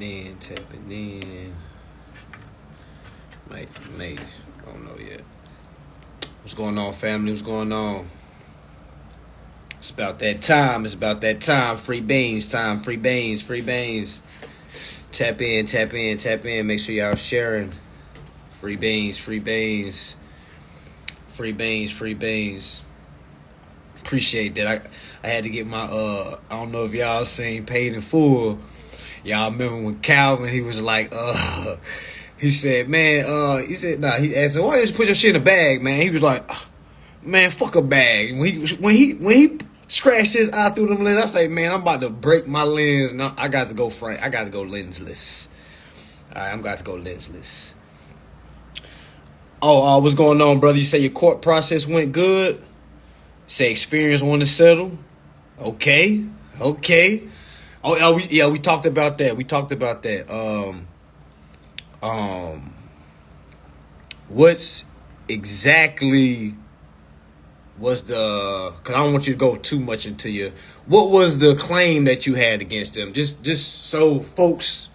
tapping in. Might. I don't know yet. What's going on, family? What's going on? It's about that time. Free beans time. Free beans. Tap in. Make sure y'all sharing. Free beans. Appreciate that. I had to get my I don't know if y'all seen Paid in Full. Y'all remember when Calvin, he was like, he said, man, he asked him, why don't you just put your shit in a bag, man? He was like, man, fuck a bag. When he scratched his eye through them lenses, I was like, man, I'm about to break my lens. No, I got to go lensless. All right, I'm got to go lensless. Oh, what's going on, brother? You say your court process went good? Say experience want to settle? Okay. We talked about that. What's exactly was the? Cause I don't want you to go too much into your. What was the claim that you had against them? Just so folks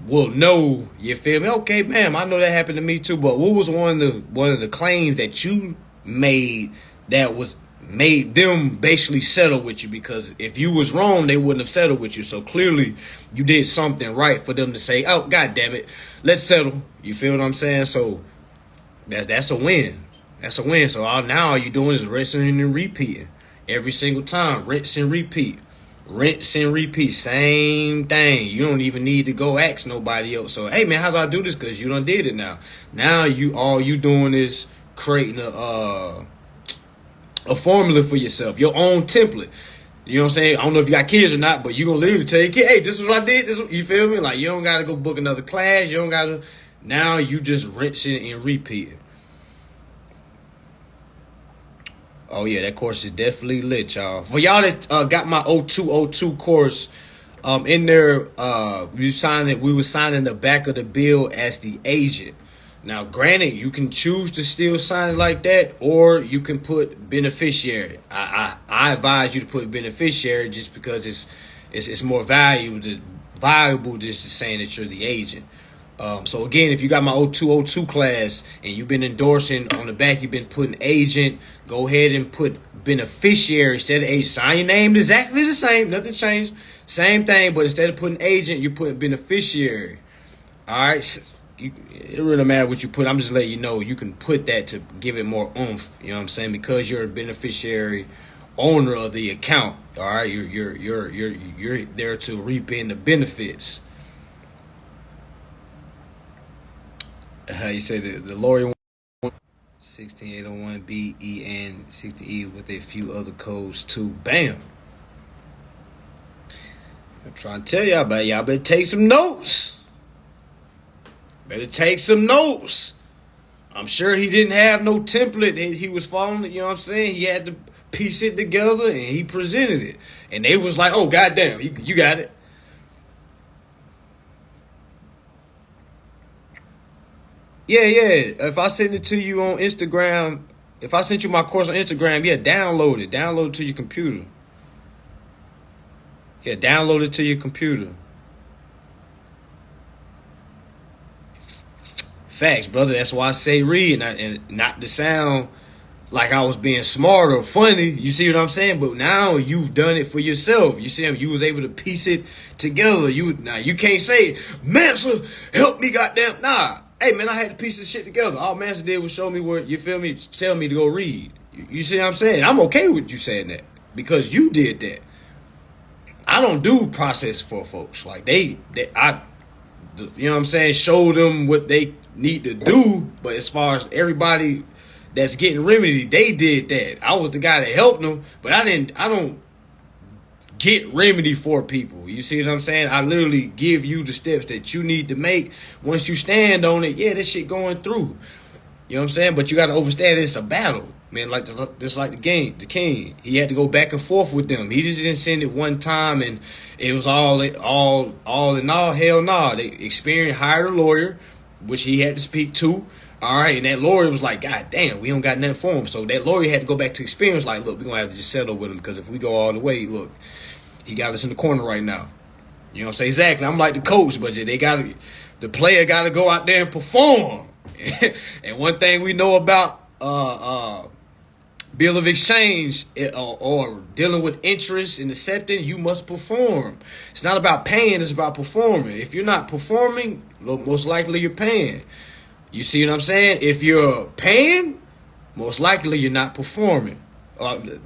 will know. You feel me? Okay, ma'am. I know that happened to me too. But what was one of the claims that you made that was made them basically settle with you? Because if you was wrong, they wouldn't have settled with you. So clearly you did something right for them to say, oh, God damn it, let's settle. You feel what I'm saying? So that's a win. So now all you doing is rinsing and repeating every single time. Rinse and repeat. Same thing. You don't even need to go ask nobody else. So, hey, man, how do I do this? Because you done did it now. Now all you doing is creating a formula for yourself, your own template. You know what I'm saying? I don't know if you got kids or not, but you're going to literally tell your kid, hey, this is what I did. You feel me? Like, you don't got to go book another class. You don't got to. Now you just rinsing and repeating. Oh, yeah, that course is definitely lit, y'all. For y'all that got my 0202 course, in there, we were signing the back of the bill as the agent. Now, granted, you can choose to still sign it like that, or you can put beneficiary. I advise you to put beneficiary just because it's more valuable just saying that you're the agent. So again, if you got my 0202 class and you've been endorsing on the back, you've been putting agent, go ahead and put beneficiary instead of agent. Sign your name exactly the same, nothing changed, same thing, but instead of putting agent, you're putting beneficiary. All right. It really don't matter what you put. I'm just letting you know you can put that to give it more oomph. You know what I'm saying? Because you're a beneficiary owner of the account. All right, you're there to reap in the benefits. You say the lawyer 16801 BEN 60E with a few other codes too. Bam. I'm trying to tell y'all about y'all better take some notes. I'm sure he didn't have no template that he was following. You know what I'm saying? He had to piece it together and he presented it. And they was like, oh, goddamn, you got it. Yeah. If I send it to you on Instagram, if I sent you my course on Instagram, yeah, download it. Download it to your computer. Facts, brother. That's why I say read and not to sound like I was being smart or funny. You see what I'm saying? But now you've done it for yourself. You see, you was able to piece it together. Now you can't say, Mansa, help me, goddamn. Nah. Hey, man, I had to piece this shit together. All Mansa did was show me where, you feel me, tell me to go read. You see what I'm saying? I'm okay with you saying that because you did that. I don't do process for folks. Like, you know what I'm saying, show them what they need to do. But as far as everybody that's getting remedy, they did that. I was the guy that helped them, but I don't get remedy for people. You see what I'm saying? I literally give you the steps that you need to make. Once you stand on it, yeah, this shit going through. You know what I'm saying? But you got to understand it's a battle. Man, like just like the king. He had to go back and forth with them. He just didn't send it one time and it was all in all. Hell no. They experienced, hired a lawyer, which he had to speak to. All right, and that lawyer was like, God damn, we don't got nothing for him. So that lawyer had to go back to experience, like, look, we're going to have to just settle with him because if we go all the way, look, he got us in the corner right now. You know what I'm saying? Exactly. I'm like the coach, but the player got to go out there and perform. And one thing we know about bill of exchange or dealing with interest and accepting, you must perform. It's not about paying, it's about performing. If you're not performing, most likely you're paying. You see what I'm saying? If you're paying, most likely you're not performing.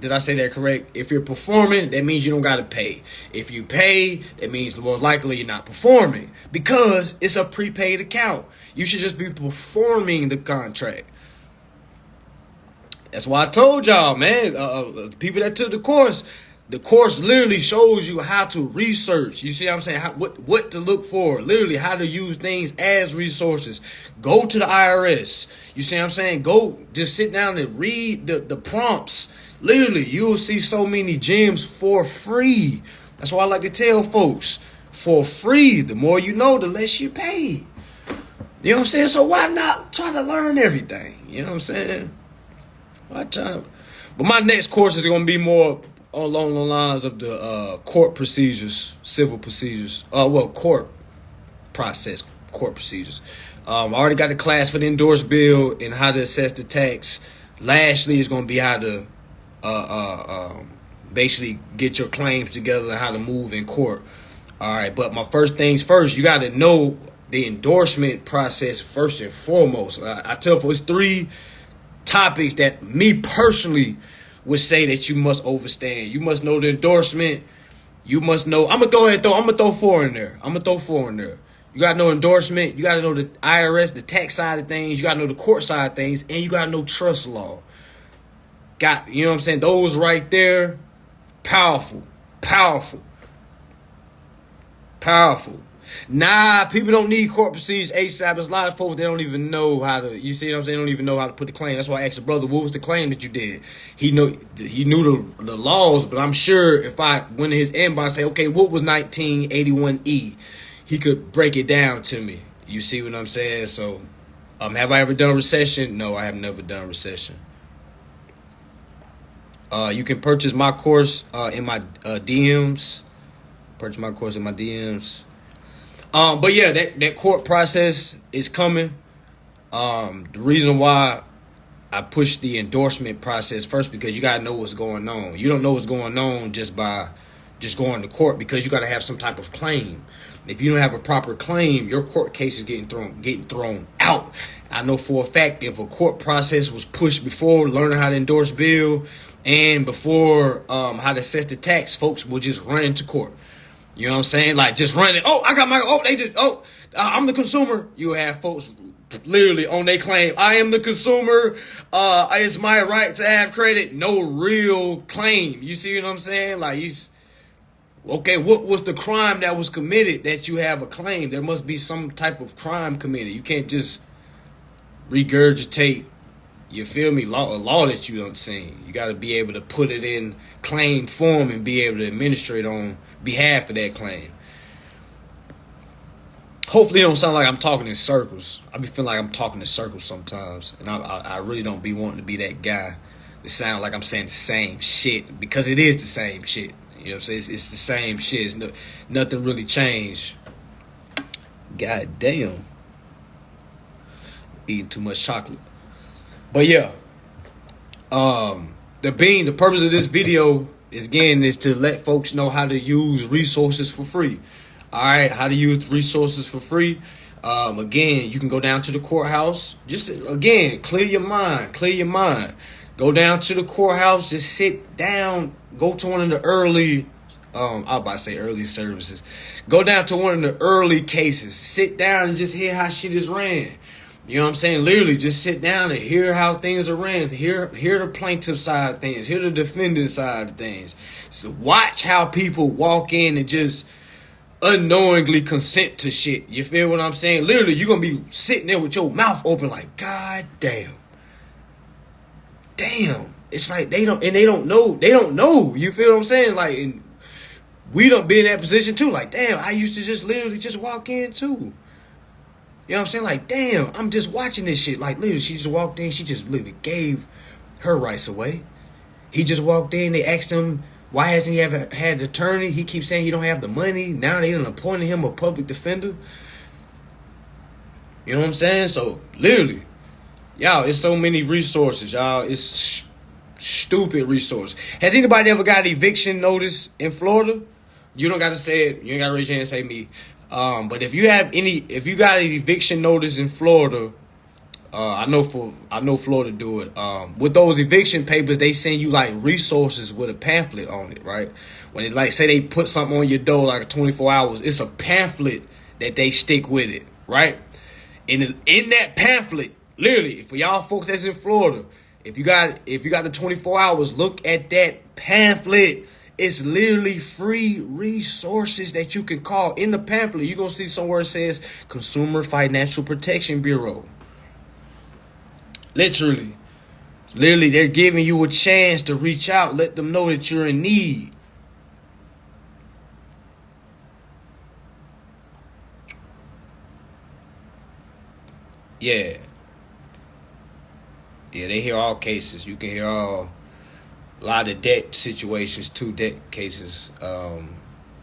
Did I say that correct? If you're performing, that means you don't got to pay. If you pay, that means most likely you're not performing because it's a prepaid account. You should just be performing the contract. That's why I told y'all, man, people that took the course literally shows you how to research. You see what I'm saying? What to look for. Literally how to use things as resources. Go to the IRS. You see what I'm saying? Go just sit down and read the prompts. Literally, you'll see so many gems for free. That's why I like to tell folks, for free. The more you know, the less you pay. You know what I'm saying? So why not try to learn everything? You know what I'm saying? But my next course is going to be more along the lines of the court procedures, civil procedures. Court procedures. I already got the class for the endorsed bill and how to assess the tax. Lastly, is going to be how to basically get your claims together and how to move in court. All right, but my first things first, you got to know the endorsement process first and foremost. I tell folks 3 topics that me personally would say that you must understand. You must know the endorsement. You must know. I'm gonna throw 4 in there. You gotta know endorsement. You gotta know the IRS, the tax side of things. You gotta know the court side of things, and you gotta know trust law. You know what I'm saying? Those right there, powerful. Nah, people don't need court procedures ASAP. There's a lot of folks, they don't even know how to, you see what I'm saying? They don't even know how to put the claim. That's why I asked the brother, what was the claim that you did? He knew the laws, but I'm sure if I went to his inbox and say, okay, what was 1981E? He could break it down to me. You see what I'm saying? So, have I ever done recession? No, I have never done recession. You can purchase my course in my DMs. Purchase my course in my DMs. But yeah, that court process is coming. The reason why I push the endorsement process first, because you gotta know what's going on. You don't know what's going on just by just going to court, because you gotta have some type of claim. If you don't have a proper claim, your court case is getting thrown out. I know for a fact if a court process was pushed before learning how to endorse bill and before how to assess the tax, folks will just run into court. You know what I'm saying? Like just running. I'm the consumer. You have folks literally on their claim. I am the consumer. It's my right to have credit. No real claim. You see what I'm saying? Like okay, what was the crime that was committed that you have a claim? There must be some type of crime committed. You can't just regurgitate, you feel me, a law that you don't see. You got to be able to put it in claim form and be able to administrate on behalf of that claim. Hopefully it don't sound like I'm talking in circles. I be feeling like I'm talking in circles sometimes. And I really don't be wanting to be that guy. It sounds like I'm saying the same shit, because it is the same shit. You know what I'm saying? It's the same shit. Nothing really changed. God damn. Eating too much chocolate. But yeah. The purpose of this video is to let folks know how to use resources for free. Alright, how to use resources for free. Again, you can go down to the courthouse. Just again, clear your mind. Go down to the courthouse, just sit down, go to one of the early early services. Go down to one of the early cases. Sit down and just hear how shit is ran. You know what I'm saying? Literally just sit down and hear how things are ran. Hear the plaintiff side of things. Hear the defendant side of things. So watch how people walk in and just unknowingly consent to shit. You feel what I'm saying? Literally, you're going to be sitting there with your mouth open like, God damn. It's like they don't know. You feel what I'm saying? Like, and we don't be in that position too. Like, damn, I used to just literally just walk in too. You know what I'm saying? Like, damn, I'm just watching this shit. Like, literally, she just walked in. She just literally gave her rights away. He just walked in. They asked him, Why hasn't he ever had an attorney? He keeps saying he don't have the money. Now they done appointed him a public defender. You know what I'm saying? So literally, y'all, it's so many resources, y'all. It's stupid resource. Has anybody ever got an eviction notice in Florida? You don't got to say it. You ain't got to raise your hand and say me. But if you got an eviction notice in Florida, I know Florida do it. With those eviction papers, they send you like resources with a pamphlet on it, right? When it like say they put something on your door like 24 hours, it's a pamphlet that they stick with it, right? In that pamphlet, literally, for y'all folks that's in Florida, if you got the 24 hours, look at that pamphlet. It's literally free resources that you can call. In the pamphlet, you're going to see somewhere it says Consumer Financial Protection Bureau. Literally, they're giving you a chance to reach out. Let them know that you're in need. Yeah, they hear all cases. You can hear a lot of debt situations, debt cases.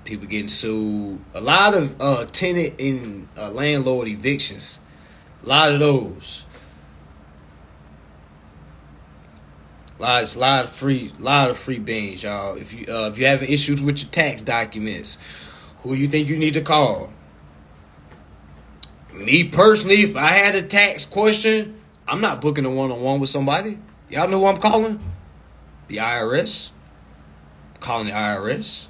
People getting sued. A lot of tenant and landlord evictions. A lot of those. Lot of free beans, y'all. If you having issues with your tax documents, who you think you need to call? Me personally, if I had a tax question, I'm not booking a one-on-one with somebody. Y'all know who I'm calling? The IRS. I'm calling the IRS.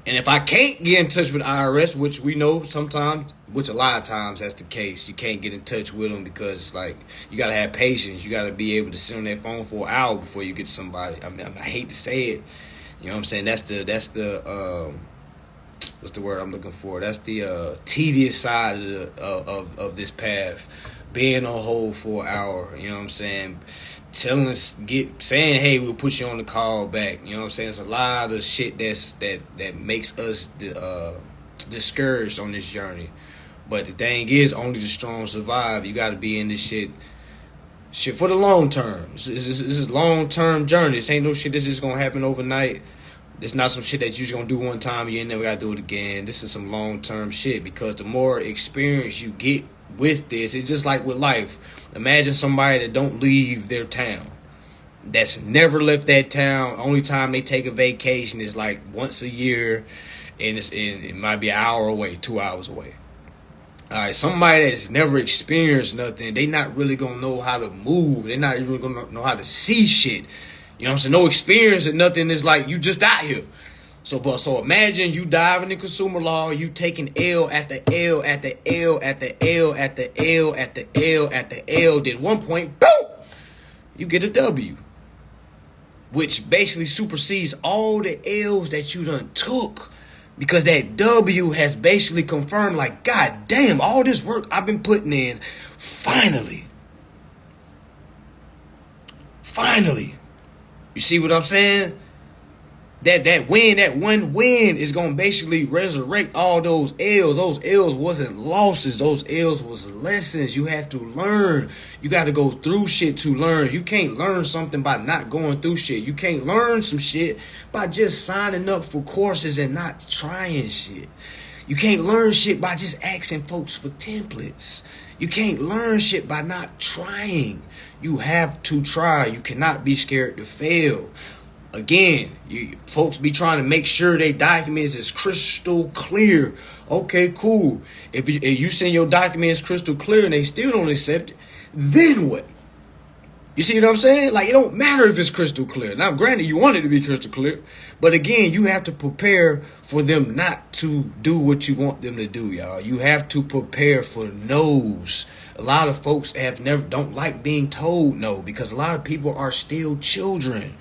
And if I can't get in touch with IRS, which we know sometimes, which a lot of times that's the case, you can't get in touch with them because like you gotta have patience. You gotta be able to sit on that phone for an hour before you get to somebody. I mean, I hate to say it, you know what I'm saying? That's the what's the word I'm looking for? That's the tedious side of this path. Being on hold for an hour, you know what I'm saying? Saying, hey, we'll put you on the call back. You know what I'm saying? It's a lot of shit that makes us discouraged on this journey. But the thing is, only the strong survive. You got to be in this shit for the long term. This is long term journey. This ain't no shit that's just gonna happen overnight. It's not some shit that you just gonna do one time, you ain't never gotta do it again. This is some long term shit because the more experience you get with this, it's just like with life. Imagine somebody that don't leave their town, that's never left that town. Only time they take a vacation is like once a year, and it might be an hour away, 2 hours away. All right, somebody that's never experienced nothing, they not really gonna know how to move. They're not even gonna know how to see shit. You know what I'm saying? No experience and nothing. Is like you just out here. So imagine you diving in consumer law, you taking L at the L at the L at the L at the L at the L at the L. Then 1 point, boom, you get a W, which basically supersedes all the L's that you done took. Because that W has basically confirmed, like, God damn, all this work I've been putting in, finally. You see what I'm saying? That one win is going to basically resurrect all those L's. Those L's wasn't losses. Those L's was lessons you had to learn. You got to go through shit to learn. You can't learn something by not going through shit. You can't learn some shit by just signing up for courses and not trying shit. You can't learn shit by just asking folks for templates. You can't learn shit by not trying. You have to try. You cannot be scared to fail. Again, you folks be trying to make sure their documents is crystal clear. Okay, cool. If you send your documents crystal clear and they still don't accept it, then what? You see what I'm saying? Like, it don't matter if it's crystal clear. Now, granted, you want it to be crystal clear, but again, you have to prepare for them not to do what you want them to do, y'all. You have to prepare for no's. A lot of folks don't like being told no because a lot of people are still children.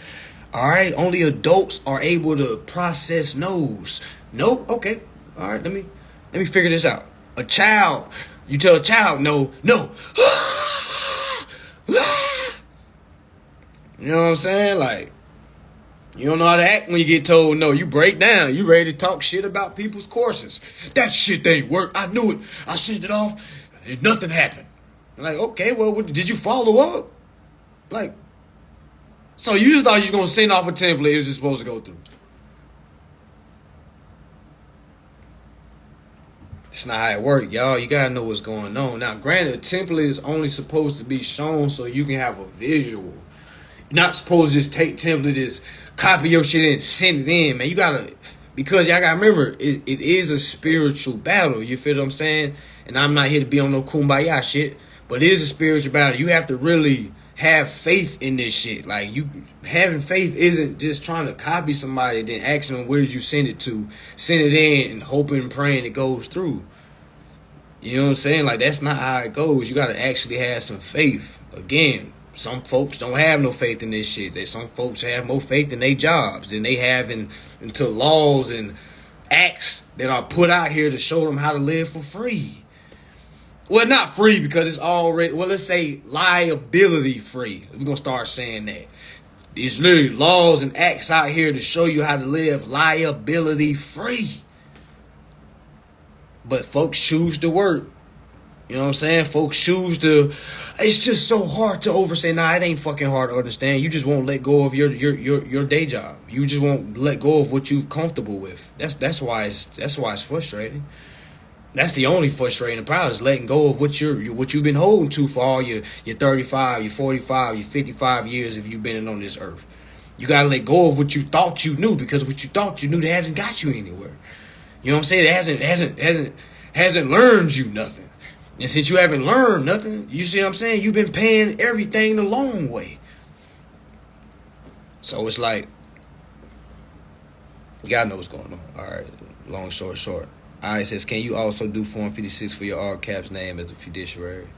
All right, only adults are able to process no's. No, okay, all right. Let me figure this out. A child, you tell a child no. You know what I'm saying? Like, you don't know how to act when you get told no. You break down. You ready to talk shit about people's courses. That shit ain't work. I knew it. I sent it off, and nothing happened. I'm like, okay, well, did you follow up? Like. So you just thought you was going to send off a template it was just supposed to go through. It's not how it works, y'all. You gotta know what's going on. Now, granted, a template is only supposed to be shown so you can have a visual. You're not supposed to just take template, just copy your shit and send it in, man. You gotta, because y'all gotta remember, it is a spiritual battle. You feel what I'm saying? And I'm not here to be on no kumbaya shit, but it is a spiritual battle. You have to really have faith in this shit. Like, you having faith isn't just trying to copy somebody and then asking them where did you send it to, send it in and hoping and praying it goes through. You know what I'm saying? Like, that's not how it goes. You gotta actually have some faith. Again, some folks don't have no faith in this shit. Some folks have more faith in their jobs than they have into laws and acts that are put out here to show them how to live for free. Well, not free because it's already, well, let's say liability free. We're going to start saying that. There's literally laws and acts out here to show you how to live liability free. But folks choose to work. You know what I'm saying? Folks choose to, it's just so hard to oversay. Nah, it ain't fucking hard to understand. You just won't let go of your day job. You just won't let go of what you're comfortable with. That's why it's frustrating. That's the only frustrating part, is letting go of what you've been holding to for all your 35, your 45, your 55 years if you've been on this earth. You gotta let go of what you thought you knew, because what you thought you knew, that hasn't got you anywhere. You know what I'm saying? It hasn't learned you nothing. And since you haven't learned nothing, you see what I'm saying? You've been paying everything the long way. So it's like, you gotta know what's going on. All right, long story short. All right, it says, can you also do Form 56 for your all caps name as a fiduciary?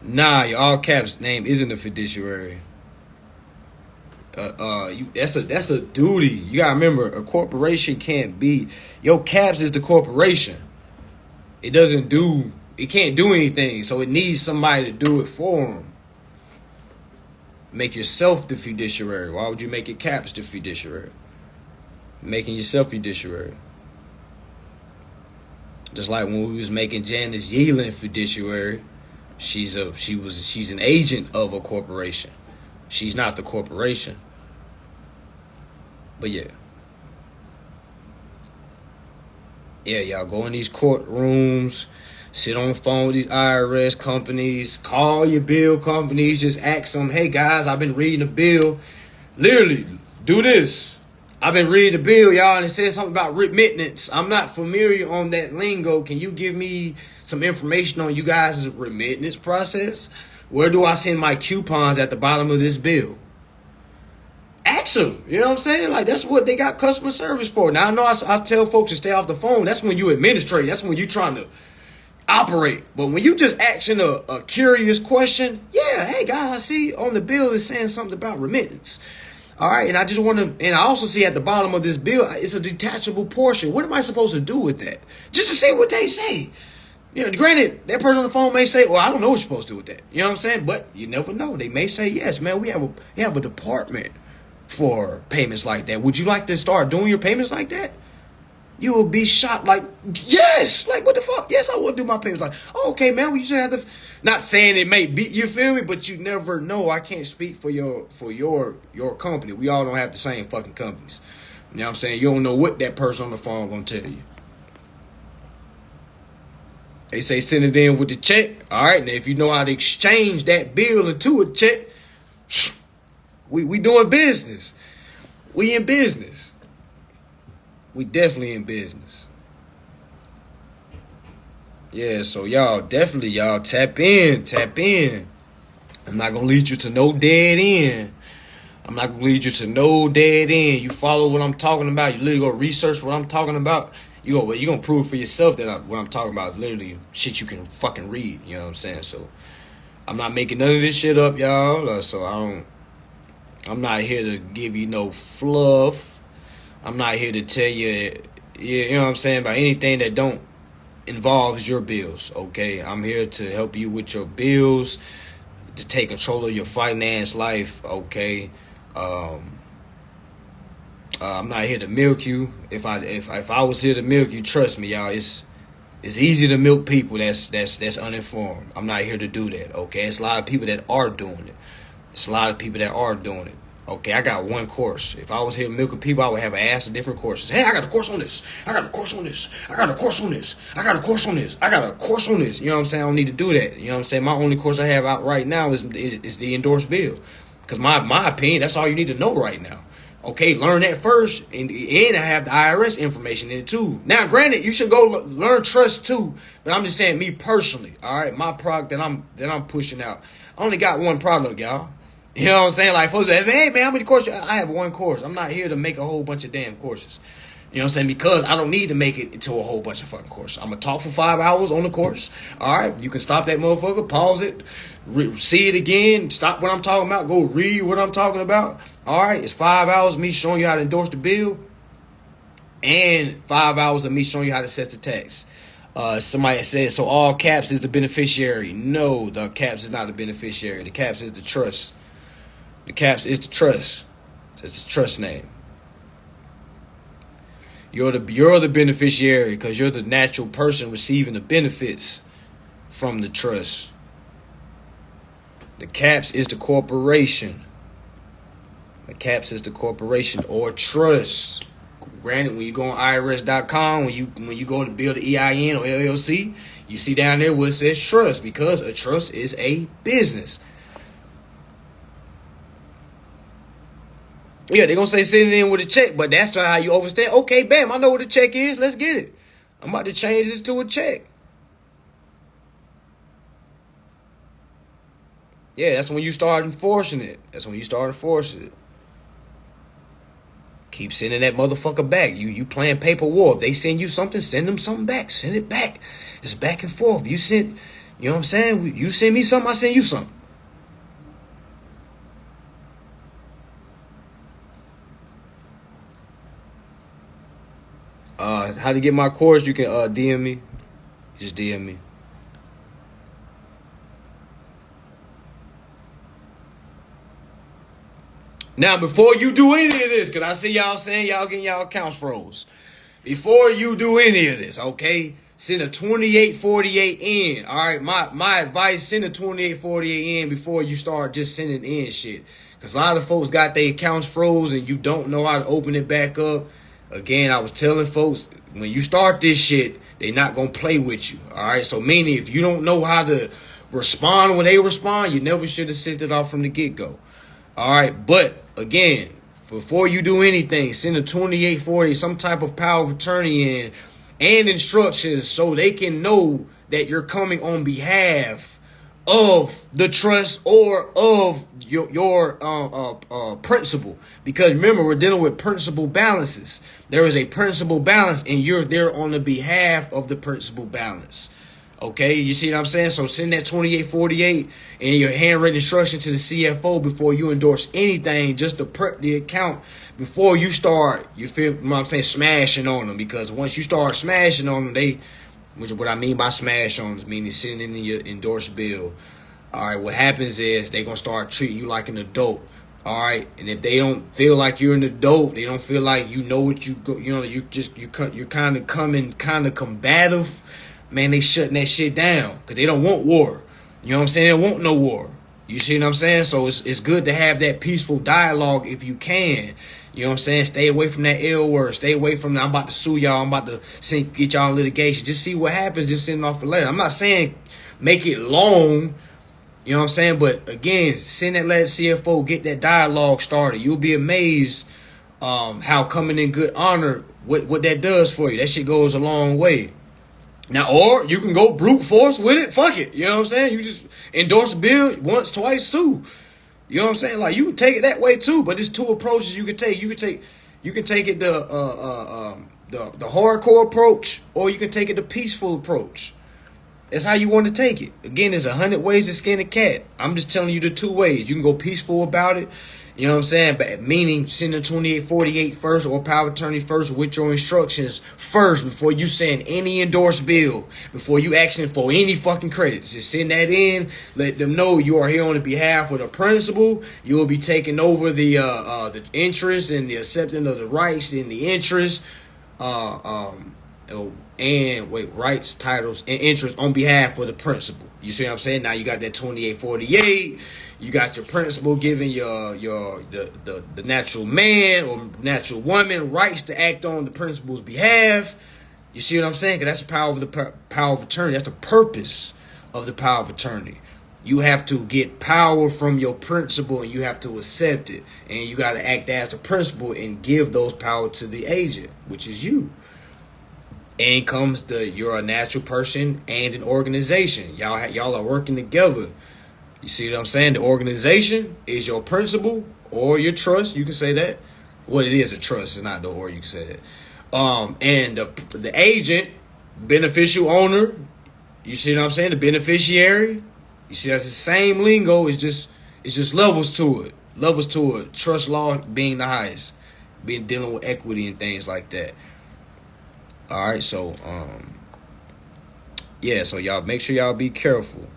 Nah, your all caps name isn't a fiduciary. That's a duty. You gotta remember, a corporation can't be, your caps is the corporation. It can't do anything, so it needs somebody to do it for them. Make yourself the fiduciary. Why would you make your caps the fiduciary? Making yourself fiduciary. Just like when we was making Janice Yeelan fiduciary, she's an agent of a corporation. She's not the corporation. But yeah. Yeah, y'all go in these courtrooms, sit on the phone with these IRS companies, call your bill companies, just ask them, hey guys, I've been reading the bill. Literally, do this. I've been reading the bill, y'all, and it says something about remittance. I'm not familiar on that lingo. Can you give me some information on you guys' remittance process? Where do I send my coupons at the bottom of this bill? Ask them. You know what I'm saying? Like, that's what they got customer service for. Now, I know I tell folks to stay off the phone. That's when you administrate. That's when you trying to operate. But when you just asking a curious question, yeah, hey, guys, I see on the bill it's saying something about remittance. All right, and I just want to, and I also see at the bottom of this bill, it's a detachable portion. What am I supposed to do with that? Just to see what they say. You know, granted, that person on the phone may say, well, I don't know what you're supposed to do with that. You know what I'm saying? But you never know. They may say, yes, man, we have a department for payments like that. Would you like to start doing your payments like that? You will be shocked, like, yes, like, what the fuck? Yes, I want to do my payments. Like, oh, okay, man, we just have to, not saying it may be, you feel me? But you never know. I can't speak for your company. We all don't have the same fucking companies. You know what I'm saying? You don't know what that person on the phone gonna tell you. They say send it in with the check. All right, now if you know how to exchange that bill into a check, we doing business. We in business. We definitely in business. Yeah, so y'all tap in. I'm not gonna lead you to no dead end. You follow what I'm talking about. You literally go research what I'm talking about. You gonna prove for yourself that what I'm talking about is literally shit you can fucking read. You know what I'm saying? So I'm not making none of this shit up, y'all. So I'm not here to give you no fluff. I'm not here to tell you, you know what I'm saying, about anything that don't involves your bills, okay? I'm here to help you with your bills, to take control of your finance life, okay? I'm not here to milk you. If I was here to milk you, trust me, y'all, it's easy to milk people that's uninformed. I'm not here to do that, okay? It's a lot of people that are doing it. Okay, I got one course. If I was here milking people, I would have asked different courses. Hey, I got a course on this. I got a course on this. I got a course on this. I got a course on this. I got a course on this. You know what I'm saying? I don't need to do that. You know what I'm saying? My only course I have out right now is the endorsed bill. Because my opinion, that's all you need to know right now. Okay, learn that first, and I have the IRS information in it too. Now, granted, you should go learn trust too, but I'm just saying, me personally, all right, my product that I'm pushing out, I only got one product, y'all. You know what I'm saying? Like, folks, hey man, how many courses? I have one course. I'm not here to make a whole bunch of damn courses. You know what I'm saying? Because I don't need to make it into a whole bunch of fucking courses. I'm going to talk for 5 hours on the course. All right? You can stop that motherfucker, pause it, see it again, stop what I'm talking about, go read what I'm talking about. All right? It's 5 hours of me showing you how to endorse the bill and 5 hours of me showing you how to set the tax. Somebody says, so all caps is the beneficiary. No, the caps is not the beneficiary. The caps is the trust. The caps is the trust. It's the trust name. You're the beneficiary because you're the natural person receiving the benefits from the trust. The caps is the corporation. The caps is the corporation or trust. Granted, when you go on IRS.com, when you go to build the EIN or LLC, you see down there where it says trust because a trust is a business. Yeah, they're going to say send it in with a check, but that's how you overstand. Okay, bam, I know what a check is. Let's get it. I'm about to change this to a check. Yeah, that's when you start enforcing it. Keep sending that motherfucker back. You playing paper war. If they send you something, send them something back. Send it back. It's back and forth. You know what I'm saying? You send me something, I send you something. How to get my course? You can DM me. Just DM me. Now, before you do any of this, because I see y'all saying y'all getting y'all accounts froze. Before you do any of this, okay, send a 2848 in. All right, my advice, send a 2848 in before you start just sending in shit. Because a lot of folks got their accounts froze and you don't know how to open it back up. Again, I was telling folks, when you start this shit, they're not going to play with you. All right, so meaning if you don't know how to respond when they respond, you never should have sent it off from the get-go. All right, but again, before you do anything, send a 2840, some type of power of attorney in and instructions so they can know that you're coming on behalf of the trust or of your principal. Because remember, we're dealing with principal balances. There is a principal balance and you're there on the behalf of the principal balance. Okay, you see what I'm saying? So send that 2848 and your handwritten instruction to the CFO before you endorse anything, just to prep the account before you start, you feel what I'm saying, smashing on them. Because once you start smashing on them, which is what I mean by smash on them, meaning sending in your endorsed bill. All right, what happens is they're going to start treating you like an adult. All right, and if they don't feel like you're an adult, they don't feel like you know what you're kind of coming kind of combative. Man, they shutting that shit down because they don't want war. You know what I'm saying? They don't want no war. You see what I'm saying? So it's good to have that peaceful dialogue if you can. You know what I'm saying? Stay away from that L word. Stay away from I'm about to sue y'all. I'm about to get y'all in litigation. Just see what happens. Just send off a letter. I'm not saying make it long. You know what I'm saying? But again, send that letter to CFO. Get that dialogue started. You'll be amazed how coming in good honor, what that does for you. That shit goes a long way. Now, or you can go brute force with it. Fuck it. You know what I'm saying? You just endorse a bill once, twice, sue. You know what I'm saying? Like, you can take it that way too, but there's two approaches you can take. You can take it the hardcore approach, or you can take it the peaceful approach. That's how you want to take it. Again, there's 100 ways to skin a cat. I'm just telling you the two ways. You can go peaceful about it. You know what I'm saying? But meaning send a 2848 first or power of attorney first with your instructions first before you send any endorsed bill, before you asking for any fucking credits. Just send that in. Let them know you are here on the behalf of the principal. You will be taking over the interest and the acceptance of the rights and the interest. Rights, titles, and interest on behalf of the principal. You see what I'm saying? Now you got that 2848. You got your principal giving the natural man or natural woman rights to act on the principal's behalf. You see what I'm saying? Because that's the power of the power of attorney. That's the purpose of the power of attorney. You have to get power from your principal and you have to accept it. And you got to act as the principal and give those power to the agent, which is you. And comes you're a natural person and an organization. Y'all are working together. You see what I'm saying? The organization is your principal or your trust. You can say that. What it is a trust. It's not the or. You can say that. And the agent, beneficial owner. You see what I'm saying? The beneficiary. You see, that's the same lingo. It's just levels to it. Levels to it. Trust law being the highest. Dealing with equity and things like that. All right, so yeah, so y'all make sure y'all be careful.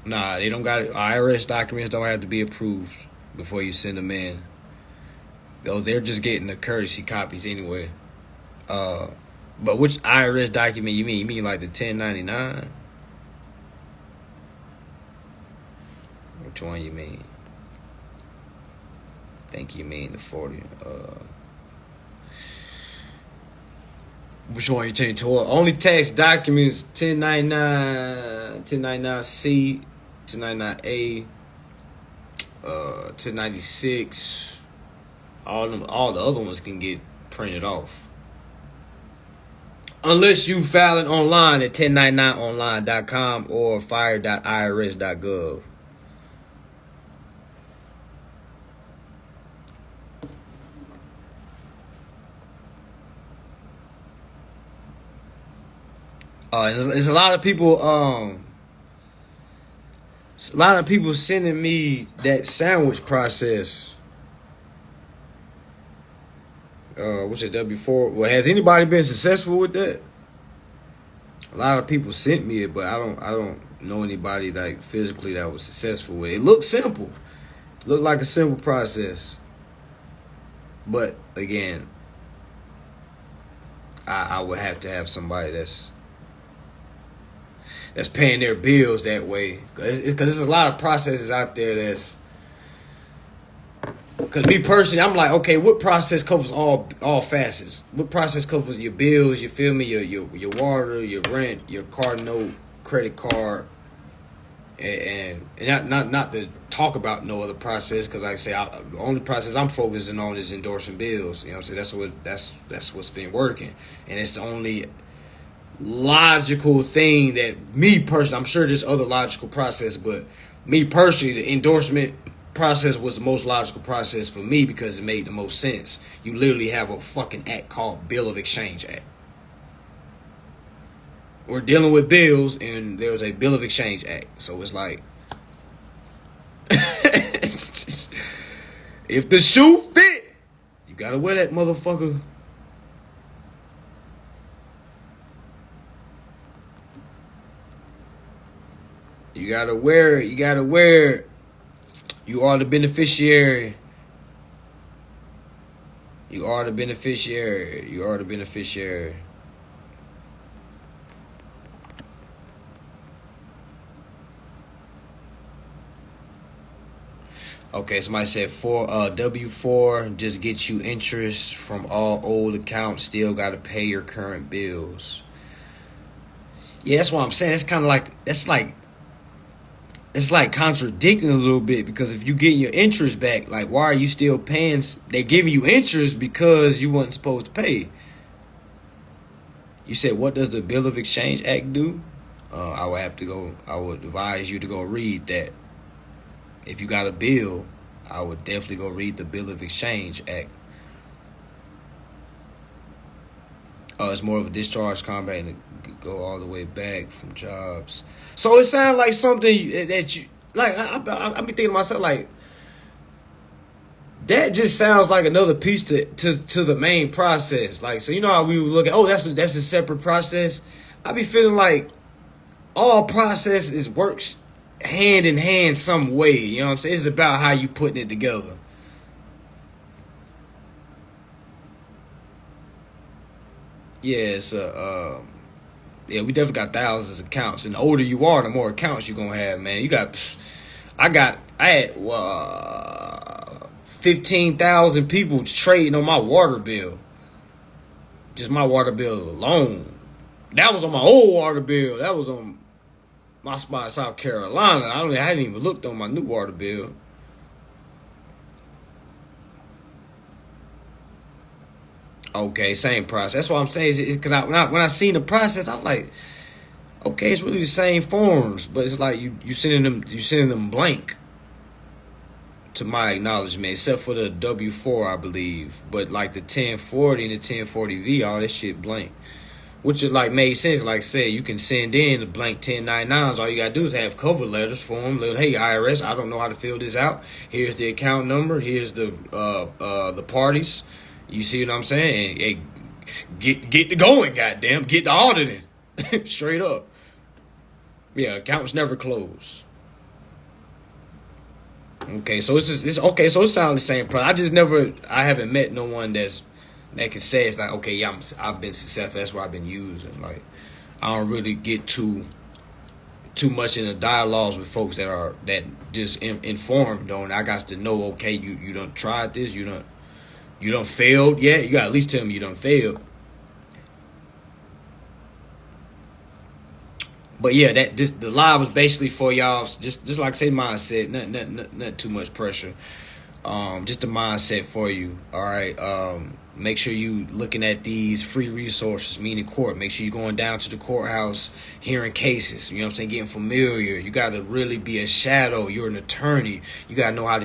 Nah, they don't got it. IRS documents don't have to be approved before you send them in. Though they're just getting the courtesy copies anyway. But which IRS document you mean? You mean like the 1099? Which one you mean? I think you mean the 40. Which one you taking to? Only tax documents 1099, 1099C, 1099A, 1096. All the other ones can get printed off. Unless you file it online at 1099online.com or fire.irs.gov. There's a lot of people. A lot of people sending me that sandwich process. What's it W4? Well, has anybody been successful with that? A lot of people sent me it, but I don't know anybody like physically that was successful with it. It looked simple. It looked like a simple process. But again, I would have to have somebody that's paying their bills that way. Because there's a lot of processes out there that's... Because me personally, I'm like, okay, what process covers all facets? What process covers your bills, you feel me, your water, your rent, your car note, credit card, and not to talk about no other process, because like I say, the only process I'm focusing on is endorsing bills. You know what I'm saying? That's what's been working. And it's the only logical thing that me personally, I'm sure there's other logical process, but me personally, the endorsement process was the most logical process for me because it made the most sense. You literally have a fucking act called Bill of Exchange Act. We're dealing with bills and there's a Bill of Exchange Act. So it's like if the shoe fit, you gotta wear that motherfucker. You gotta wear it. You are the beneficiary. You are the beneficiary. You are the beneficiary. Okay, somebody said W4 just gets you interest from all old accounts. Still got to pay your current bills. Yeah, that's what I'm saying. It's kind of like it's like contradicting a little bit, because if you getting your interest back, like, why are you still paying? They're giving you interest because you wasn't supposed to pay. You said, what does the Bill of Exchange Act do? I would advise you to go read that. If you got a bill, I would definitely go read the Bill of Exchange Act. It's more of a discharge combat and go all the way back from jobs. So it sounds like something that you like. I be thinking to myself, like, that just sounds like another piece to the main process. Like, so you know how we would look at, oh, that's a separate process. I be feeling like all processes works hand in hand some way. You know what I'm saying? It's about how you putting it together. Yeah, it's Yeah, we definitely got thousands of accounts. And the older you are, the more accounts you're gonna have, man. I had 15,000 people trading on my water bill. Just my water bill alone. That was on my old water bill. That was on my spot in South Carolina. I hadn't even looked on my new water bill. Okay, same process. That's what I'm saying. Because when I seen the process, I'm like, okay, it's really the same forms, but it's like you sending them blank to my acknowledgement, except for the W-4, I believe. But like the 1040 and the 1040V, all that shit blank. Which is like made sense. Like I said, you can send in the blank 1099s. All you gotta do is have cover letters for them. Hey, IRS, I don't know how to fill this out. Here's the account number. Here's the parties. You see what I'm saying? Hey, get the going, goddamn. Get the auditing. Straight up. Yeah, accounts never close. Okay, so it's okay. So it sounds the same. I haven't met no one that can say it's like, okay, yeah, I've been successful. That's what I've been using. Like, I don't really get too much in the dialogues with folks that just informed on. I got to know, okay, you done tried this, you done failed. Yeah, you got to at least tell me you done failed. But yeah, the live was basically for y'all. Just like say mindset, not too much pressure. Just the mindset for you. All right. Make sure you looking at these free resources, meaning court. Make sure you're going down to the courthouse, hearing cases. You know what I'm saying? Getting familiar. You got to really be a shadow. You're an attorney. You got to know how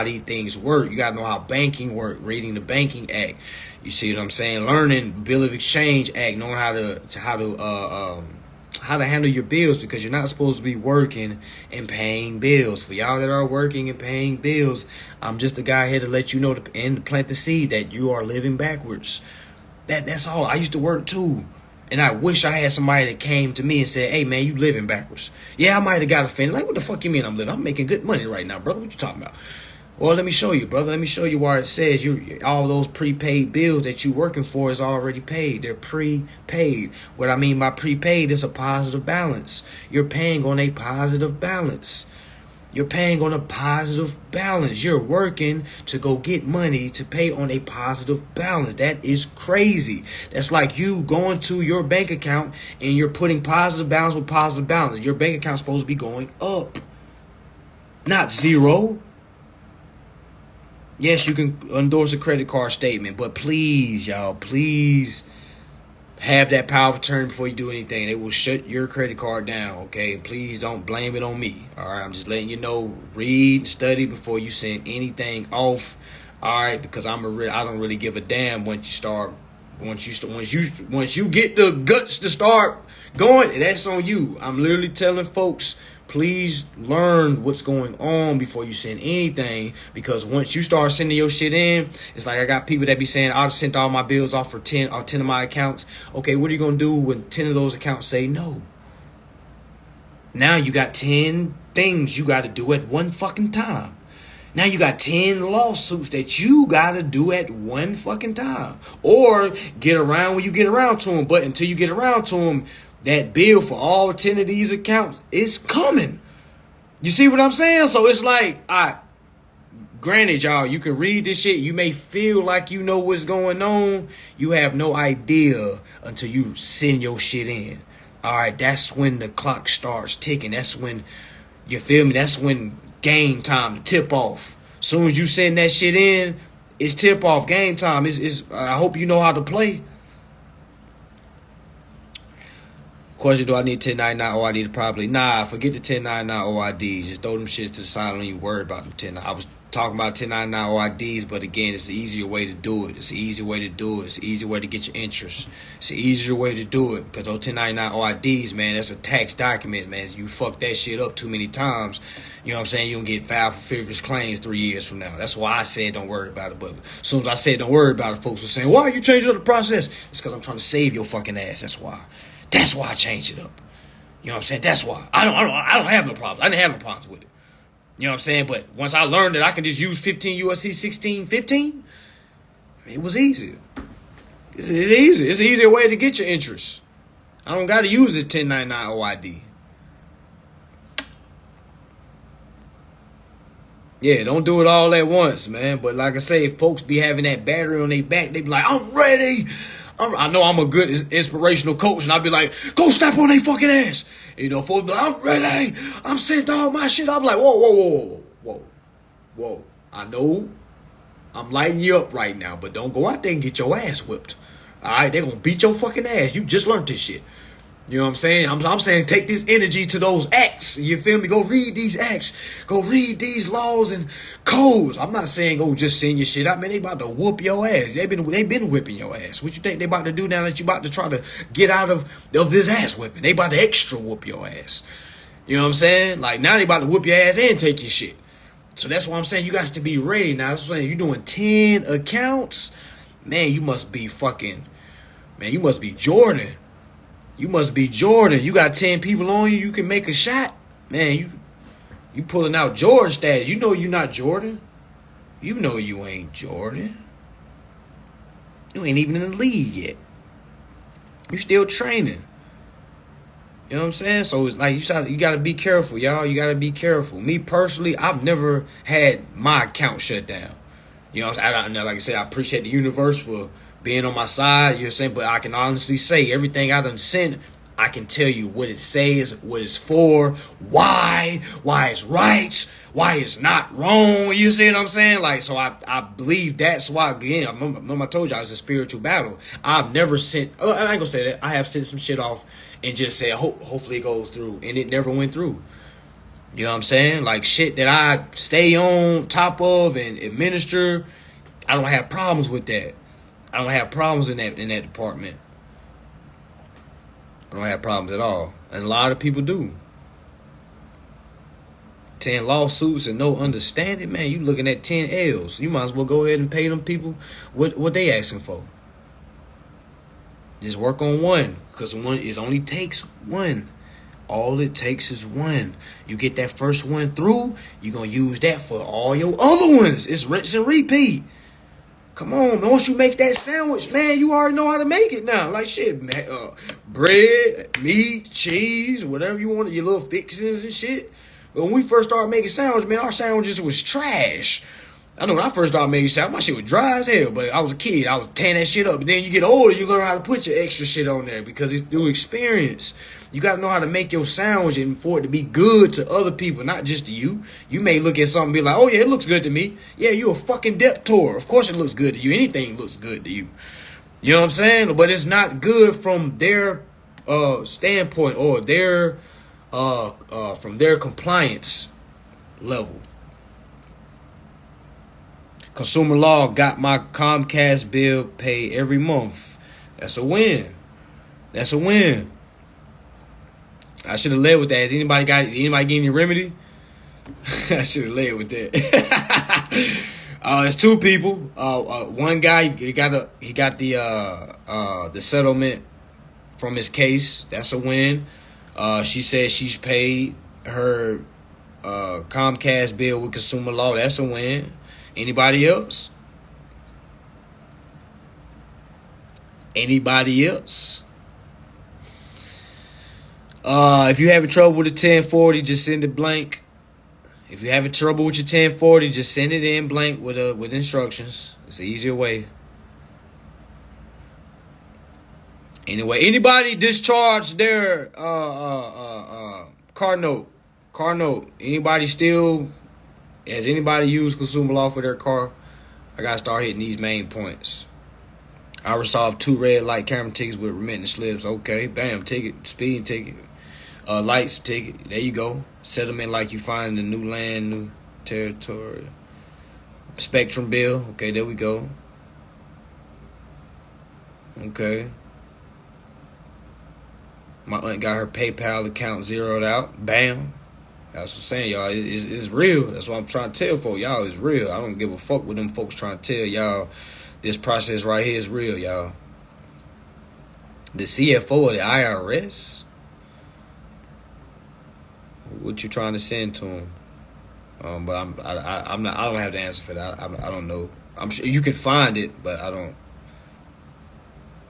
these things work. You got to know how banking work. Reading the Banking Act. You see what I'm saying? Learning Bill of Exchange Act. Knowing how to handle your bills, because you're not supposed to be working and paying bills. For y'all that are working and paying bills, I'm just a guy here to let you know and plant the seed that you are living backwards. That's all. I used to work too. And I wish I had somebody that came to me and said, hey man, you living backwards. Yeah, I might have got offended. Like, what the fuck you mean I'm living? I'm making good money right now, brother. What you talking about? Well, let me show you, brother. Let me show you where it says all those prepaid bills that you're working for is already paid. They're prepaid. What I mean by prepaid is a positive balance. You're paying on a positive balance. You're paying on a positive balance. You're working to go get money to pay on a positive balance. That is crazy. That's like you going to your bank account and you're putting positive balance with positive balance. Your bank account's supposed to be going up, not zero. Yes, you can endorse a credit card statement, but please, y'all, please have that power of attorney before you do anything. They will shut your credit card down, okay? Please don't blame it on me, all right? I'm just letting you know, read and study before you send anything off, all right? Because I don't really give a damn once you get the guts to start going, that's on you. I'm literally telling folks, please learn what's going on before you send anything, because once you start sending your shit in, it's like I got people that be saying, I sent all my bills off for 10 of my accounts. Okay, what are you going to do when 10 of those accounts say no? Now you got 10 things you got to do at one fucking time. Now you got 10 lawsuits that you got to do at one fucking time. Or get around when you get around to them. But until you get around to them, that bill for all 10 of these accounts is coming. You see what I'm saying? So it's like, granted, y'all, you can read this shit. You may feel like you know what's going on. You have no idea until you send your shit in. All right, that's when the clock starts ticking. That's when, you feel me? That's when game time, the tip off. Soon as you send that shit in, it's tip off, game time. I hope you know how to play. Question, do I need 1099 OID to properly? Nah, forget the 1099 OIDs. Just throw them shits to the side. Don't even worry about them 1099. I was talking about 1099 OIDs, but again, it's the easier way to do it. It's the easier way to do it. It's the easier way to get your interest. It's the easier way to do it, because those 1099 OIDs, man, that's a tax document, man. You fuck that shit up too many times, you know what I'm saying? You'll get filed for frivolous claims 3 years from now. That's why I said don't worry about it. But as soon as I said don't worry about it, folks were saying, why are you changing up the process? It's because I'm trying to save your fucking ass. That's why. That's why I changed it up. You know what I'm saying? That's why. I don't have no problems. I didn't have no problems with it. You know what I'm saying? But once I learned that I can just use 15 USC 1615, it was easy. It's easy. It's an easier way to get your interest. I don't got to use it 1099 OID. Yeah, don't do it all at once, man. But like I say, if folks be having that battery on their back, they be like, I'm ready. I know I'm a good inspirational coach, and I'll be like, go step on their fucking ass. You know, folks be like, I'm ready. I'm sending all my shit. I'm like, whoa, whoa, whoa, whoa, whoa, whoa. I know I'm lighting you up right now, but don't go out there and get your ass whipped. All right, they're going to beat your fucking ass. You just learned this shit. You know what I'm saying? I'm saying take this energy to those acts. You feel me? Go read these acts. Go read these laws and codes. I'm not saying go just send your shit out. Man, they about to whoop your ass. They been whipping your ass. What you think they about to do now that you about to try to get out of this ass whipping? They about to extra whoop your ass. You know what I'm saying? Like now they about to whoop your ass and take your shit. So that's why I'm saying you guys to be ready. Now I'm saying you're doing 10 accounts. Man, you must be you must be Jordan. You must be Jordan. You got 10 people on you. You can make a shot. Man, you pulling out Jordan status. You know you're not Jordan. You know you ain't Jordan. You ain't even in the league yet. You still training. You know what I'm saying? So it's like you got to be careful, y'all. You got to be careful. Me personally, I've never had my account shut down. You know what I'm saying? Like I said, I appreciate the universe for being on my side, you know what I'm saying? But I can honestly say everything I done sent, I can tell you what it says, what it's for, why it's right, why it's not wrong. You see what I'm saying? Like, so I believe that's why, again, I remember I told you I was a spiritual battle. I've never sent, I ain't gonna say that. I have sent some shit off and just said, hopefully it goes through. And it never went through. You know what I'm saying? Like shit that I stay on top of and administer, I don't have problems with that. I don't have problems in that department. I don't have problems at all. And a lot of people do. 10 lawsuits and no understanding, man, you looking at 10 L's. You might as well go ahead and pay them people what they asking for. Just work on one. Because it only takes one. All it takes is one. You get that first one through, you're going to use that for all your other ones. It's rinse and repeat. Come on, man. Once you make that sandwich, man, you already know how to make it now. Like shit, man, bread, meat, cheese, whatever you want, your little fixings and shit. But when we first started making sandwiches, man, our sandwiches was trash. I know when I first started making sandwiches, my shit was dry as hell. But I was a kid, I was tearing that shit up. But then you get older, you learn how to put your extra shit on there because it's through experience. You got to know how to make your sandwich and for it to be good to other people, not just to you. You may look at something and be like, oh, yeah, it looks good to me. Yeah, you a fucking debtor. Of course it looks good to you. Anything looks good to you. You know what I'm saying? But it's not good from their standpoint or their from their compliance level. Consumer law got my Comcast bill paid every month. That's a win. That's a win. I should have led with that. Has anybody get any remedy? I should have led with that. It's two people. One guy he got the settlement from his case. That's a win. She said she's paid her Comcast bill with consumer law. That's a win. Anybody else? Anybody else? If you're having trouble with the 1040, just send it blank. If you're having trouble with your 1040, just send it in blank with instructions. It's an easier way. Anyway, anybody discharged their car note? Anybody still? Has anybody used consumer law for their car? I gotta start hitting these main points. I resolved 2 red light camera tickets with remittance slips. Okay, bam, ticket, speeding ticket. Lights ticket. There you go. Settlement like you find in the new land, new territory. Spectrum bill. Okay, there we go. Okay. My aunt got her PayPal account zeroed out. Bam. That's what I'm saying, y'all. It's real. That's what I'm trying to tell folks. Y'all, it's real. I don't give a fuck what them folks trying to tell y'all. This process right here is real, y'all. The CFO of the IRS? What you trying to send to him? But I'm not. I don't have the answer for that. I don't know. I'm sure you can find it, but I don't.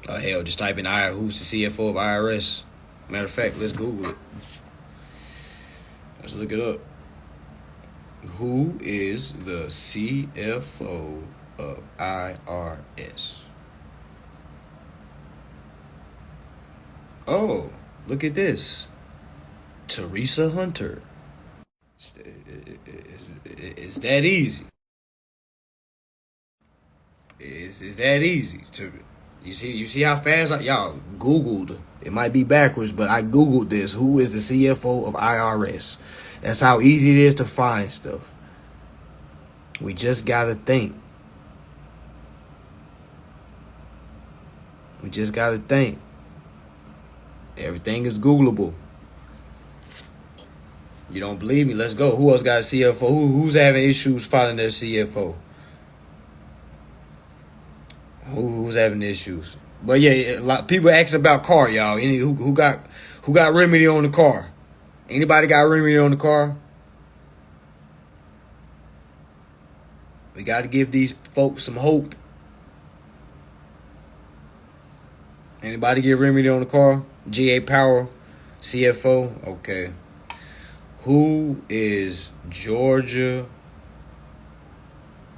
Hell, just type in who's the CFO of IRS. Matter of fact, let's Google it. Let's look it up. Who is the CFO of IRS? Oh, look at this. Teresa Hunter. It's that easy. It's that easy. You see how fast y'all Googled. It might be backwards, but I Googled this. Who is the CFO of IRS? That's how easy it is to find stuff. We just gotta think. We just gotta think. Everything is Googleable. You don't believe me? Let's go. Who else got a CFO? Who's having issues finding their CFO? Who's having issues? But yeah, a lot of people ask about car, y'all. Who got remedy on the car? Anybody got remedy on the car? We got to give these folks some hope. Anybody get remedy on the car? GA Power, CFO. Okay. Who is Georgia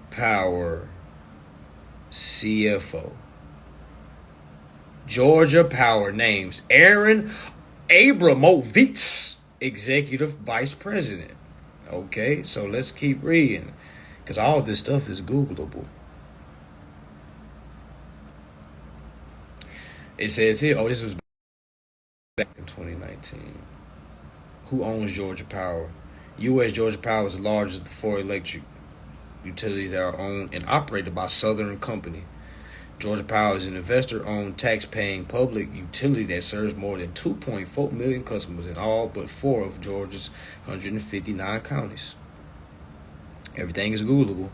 Power CFO? Georgia Power names Aaron Abramovitz, Executive Vice President. Okay, so let's keep reading, because all this stuff is Googleable. It says here, this was back in 2019. Who owns Georgia Power? U.S. Georgia Power is the largest of the 4 electric utilities that are owned and operated by Southern Company. Georgia Power is an investor-owned, tax-paying public utility that serves more than 2.4 million customers in all but 4 of Georgia's 159 counties. Everything is Googleable.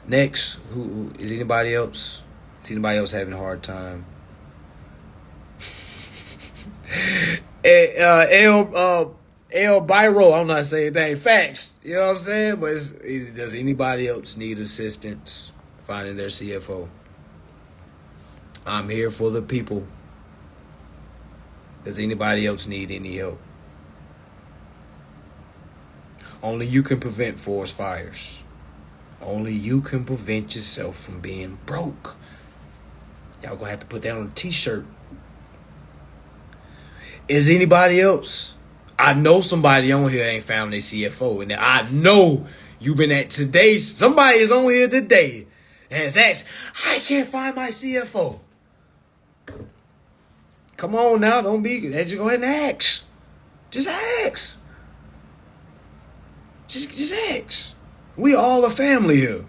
Next, who is anybody else? Is anybody else having a hard time? El Biro, I'm not saying that. Facts. You know what I'm saying? But does anybody else need assistance finding their CFO? I'm here for the people. Does anybody else need any help? Only you can prevent forest fires. Only you can prevent yourself from being broke. Y'all gonna have to put that on a t-shirt. Is anybody else? I know somebody on here ain't found their CFO. And I know you've been at today. Somebody is on here today and has asked, I can't find my CFO. Come on now, don't be. Just go ahead and ask. Just ask. Just ask. We all a family here.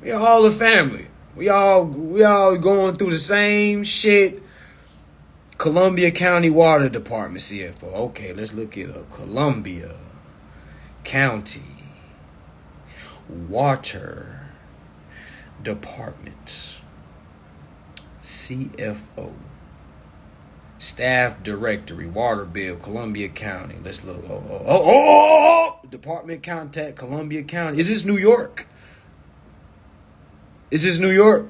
We all a family. We all going through the same shit. Columbia County Water Department CFO. Okay, let's look it up. Columbia County Water Department CFO. Staff Directory, Water Bill, Columbia County. Let's look. Department contact, Columbia County. Is this New York? Is this New York?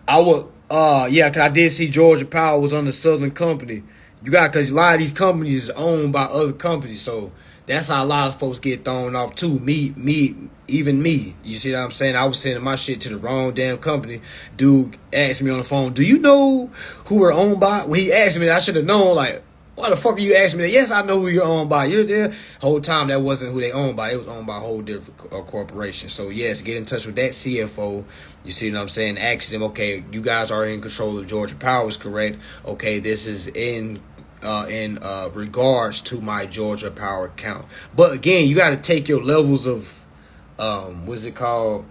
Cause I did see Georgia Power was under Southern Company. Cause a lot of these companies is owned by other companies, so that's how a lot of folks get thrown off too. Even me. You see what I'm saying? I was sending my shit to the wrong damn company. Dude asked me on the phone, do you know who we're owned by? When he asked me that, I should have known, like, why the fuck are you asking me that? Yes, I know who you're owned by. You're there. Whole time that wasn't who they owned by. It was owned by a whole different corporation. So yes, get in touch with that CFO. You see what I'm saying? Ask them, okay, you guys are in control of Georgia Power, is correct? Okay, this is in regards to my Georgia Power account. But again, you got to take your levels of what's it called?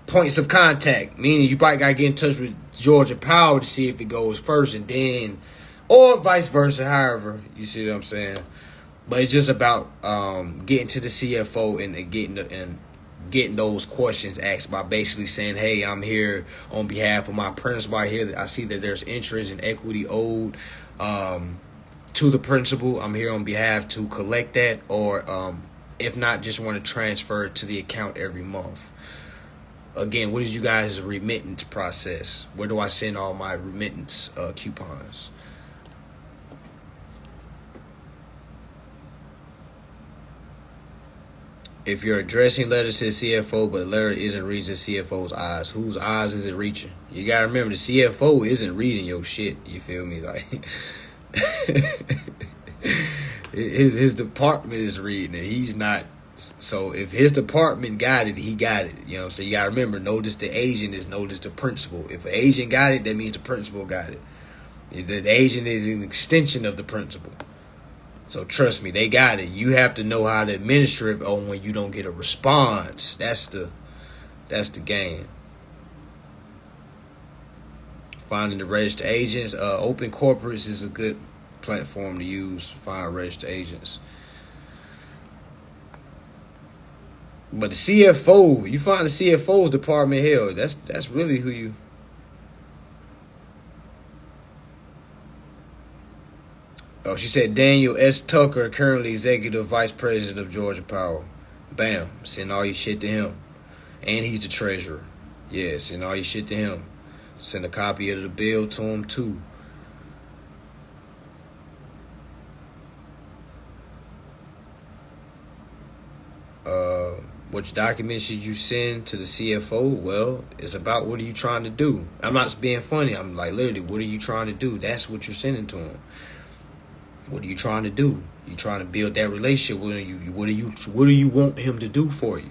Points of contact. Meaning you probably got to get in touch with Georgia Power to see if it goes first, and then, or vice versa. However, you see what I'm saying. But it's just about getting to the CFO and getting those questions asked by basically saying, hey, I'm here on behalf of my principal. I see that there's interest and equity owed to the principal. I'm here on behalf to collect that, or if not, just want to transfer it to the account every month. Again, what is you guys' remittance process? Where do I send all my remittance coupons? If you're addressing letters to the CFO, but the letter isn't reaching the CFO's eyes, whose eyes is it reaching? You gotta remember, the CFO isn't reading your shit. You feel me? Like his department is reading it. He's not. So if his department got it, he got it. You know what I'm saying? You gotta remember, notice the agent is notice the principal. If an agent got it, that means the principal got it. The agent is an extension of the principal. So trust me, they got it. You have to know how to administer it on when you don't get a response. That's the game. Finding the registered agents. Open Corporates is a good platform to use to find registered agents. But the CFO, you find the CFO's department, hell, that's really who you. Oh, she said Daniel S. Tucker, currently executive vice president of Georgia Power. Bam, send all your shit to him. And he's the treasurer. Yeah, send all your shit to him. Send a copy of the bill to him too. Which documents should you send to the CFO? Well, it's about what are you trying to do. I'm not being funny. I'm like, literally, what are you trying to do? That's what you're sending to him. What are you trying to do? You trying to build that relationship with him. What do you want him to do for you?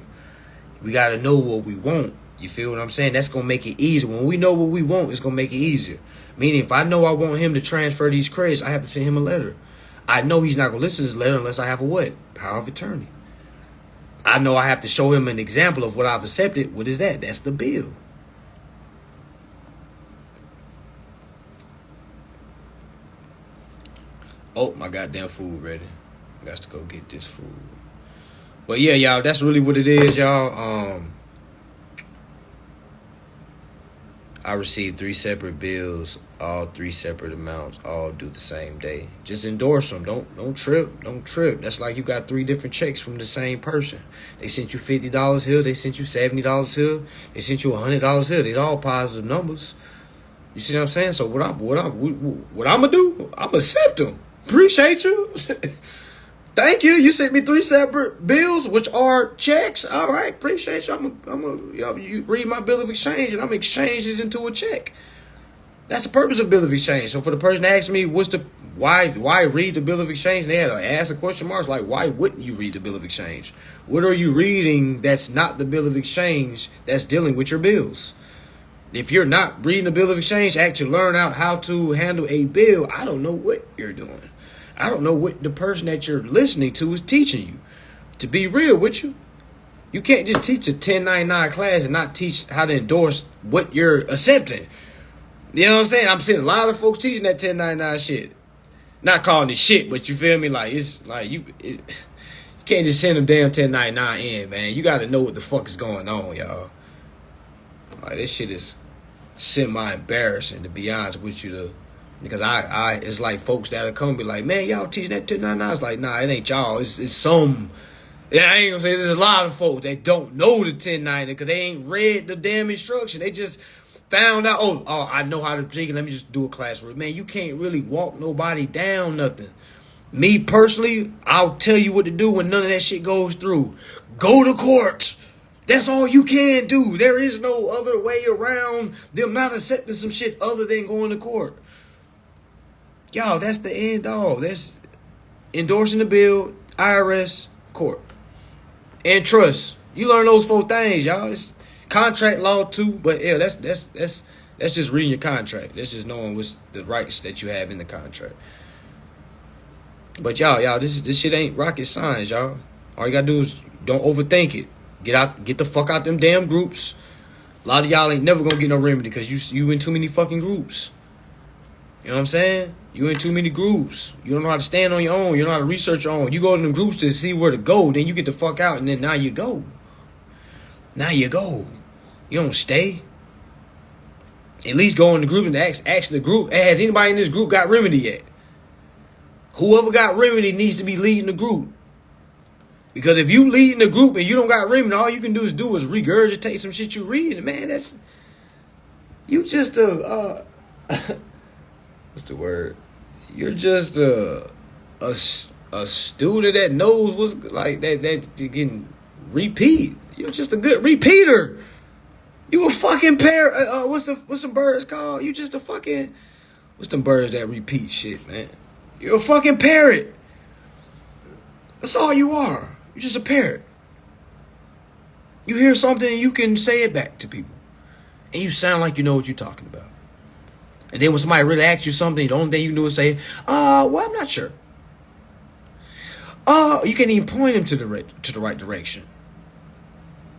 We got to know what we want. You feel what I'm saying? That's going to make it easier. When we know what we want, it's going to make it easier. Meaning, if I know I want him to transfer these credits, I have to send him a letter. I know he's not going to listen to this letter unless I have a what? Power of attorney. I know I have to show him an example of what I've accepted. What is that? That's the bill. Oh, my goddamn food ready. I got to go get this food. But yeah, y'all, that's really what it is, y'all. I received 3 separate bills, all 3 separate amounts, all due the same day. Just endorse them. Don't trip. Don't trip. That's like you got 3 different checks from the same person. They sent you $50 here. They sent you $70 here. They sent you $100 here. They're all positive numbers. You see what I'm saying? So what I'm gonna do? I'm gonna accept them. Appreciate you. Thank you. You sent me 3 separate bills, which are checks. All right, appreciate you. You read my bill of exchange, and I'm gonna exchange this into a check. That's the purpose of bill of exchange. So for the person to ask me, why read the bill of exchange? They had to ask a question mark like, why wouldn't you read the bill of exchange? What are you reading that's not the bill of exchange that's dealing with your bills? If you're not reading the bill of exchange, actually learn out how to handle a bill, I don't know what you're doing. I don't know what the person that you're listening to is teaching you. To be real with you, you can't just teach a 1099 class and not teach how to endorse what you're accepting. You know what I'm saying? I'm seeing a lot of folks teaching that 1099 shit. Not calling it shit, but you feel me? Like, it's like you can't just send them damn 1099 in, man. You got to know what the fuck is going on, y'all. Like, this shit is semi-embarrassing, to be honest with you, because I it's like folks that'll come and be like, man, y'all teaching that 1099. It's like, nah, it ain't y'all. It's some. Yeah, I ain't gonna say there's a lot of folks that don't know the 1090 because they ain't read the damn instruction. They just found out, oh, I know how to drink it. Let me just do a class for it. Man, you can't really walk nobody down nothing. Me personally, I'll tell you what to do when none of that shit goes through. Go to court. That's all you can do. There is no other way around them not accepting some shit other than going to court. Y'all, that's the end all. That's endorsing the bill, IRS, court. And trust. You learn those 4 things, y'all. It's contract law too, but yeah, that's just reading your contract. That's just knowing what's the rights that you have in the contract. But y'all, this shit ain't rocket science, y'all. All you gotta do is don't overthink it. Get the fuck out them damn groups. A lot of y'all ain't never gonna get no remedy because you in too many fucking groups. You know what I'm saying? You in too many groups. You don't know how to stand on your own. You don't know how to research your own. You go to them groups to see where to go. Then you get the fuck out, and then now you go. Now you go. You don't stay. At least go in the group and ask the group, hey, has anybody in this group got remedy yet? Whoever got remedy needs to be leading the group. Because if you lead in the group and you don't got rim, and all you can do is regurgitate some shit you read, man, that's you just a what's the word? You're just a student that knows what's like that you can repeat. You're just a good repeater. You a fucking parrot. What's some birds called? You just a fucking what's them birds that repeat shit, man? You're a fucking parrot. That's all you are. You're just a parrot. You hear something and you can say it back to people. And you sound like you know what you're talking about. And then when somebody really asks you something, the only thing you can do is say, well, I'm not sure. You can't even point them to the right direction.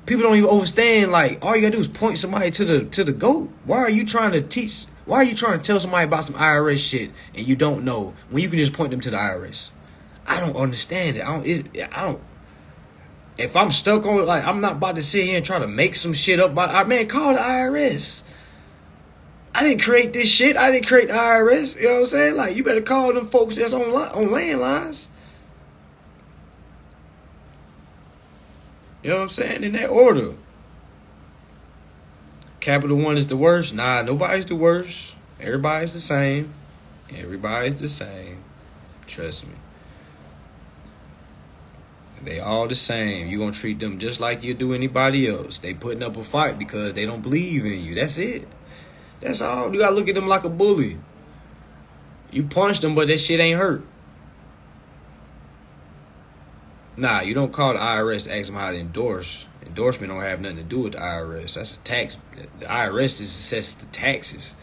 People don't even understand, like, all you gotta do is point somebody to the goat. Why are you trying to tell somebody about some IRS shit and you don't know when you can just point them to the IRS? I don't understand it. I don't. If I'm stuck on it, like, I'm not about to sit here and try to make some shit up. Man, call the IRS. I didn't create this shit. I didn't create the IRS. You know what I'm saying? Like, you better call them folks that's on landlines. You know what I'm saying? In that order. Capital One is the worst. Nah, nobody's the worst. Everybody's the same. Everybody's the same. Trust me. They all the same. You're going to treat them just like you do anybody else. They putting up a fight because they don't believe in you. That's it. That's all. You got to look at them like a bully. You punch them, but that shit ain't hurt. Nah, you don't call the IRS to ask them how to endorse. Endorsement don't have nothing to do with the IRS. That's a tax. The IRS just assesses the taxes.